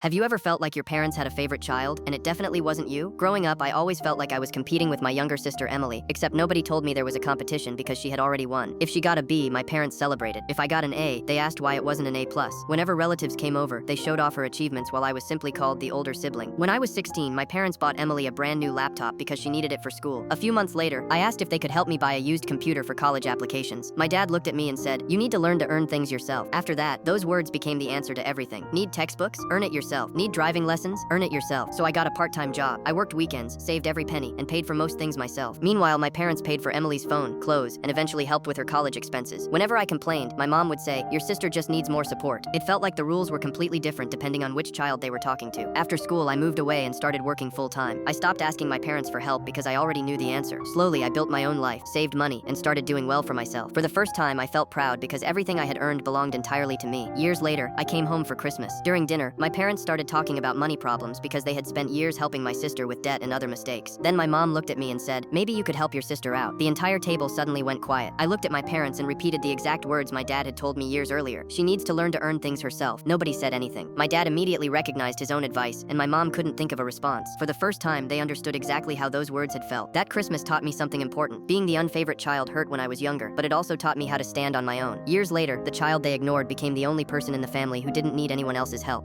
Have you ever felt like your parents had a favorite child, and it definitely wasn't you? Growing up, I always felt like I was competing with my younger sister Emily, except nobody told me there was a competition because she had already won. If she got a B, my parents celebrated. If I got an A, they asked why it wasn't an A+. Whenever relatives came over, they showed off her achievements while I was simply called the older sibling. When I was 16, my parents bought Emily a brand new laptop because she needed it for school. A few months later, I asked if they could help me buy a used computer for college applications. My dad looked at me and said, "You need to learn to earn things yourself." After that, those words became the answer to everything. Need textbooks? Earn it yourself. Need driving lessons? Earn it yourself. So I got a part-time job. I worked weekends, saved every penny, and paid for most things myself. Meanwhile, my parents paid for Emily's phone, clothes, and eventually helped with her college expenses. Whenever I complained, my mom would say, "Your sister just needs more support." It felt like the rules were completely different depending on which child they were talking to. After school, I moved away and started working full-time. I stopped asking my parents for help because I already knew the answer. Slowly, I built my own life, saved money, and started doing well for myself. For the first time, I felt proud because everything I had earned belonged entirely to me. Years later, I came home for Christmas. During dinner, my parents started talking about money problems because they had spent years helping my sister with debt and other mistakes. Then my mom looked at me and said, "Maybe you could help your sister out." The entire table suddenly went quiet. I looked at my parents and repeated the exact words my dad had told me years earlier. She needs to learn to earn things herself. Nobody said anything. My dad immediately recognized his own advice, and my mom couldn't think of a response. For the first time, they understood exactly how those words had felt. That Christmas taught me something important. Being the unfavorite child hurt when I was younger, but it also taught me how to stand on my own. Years later, the child they ignored became the only person in the family who didn't need anyone else's help.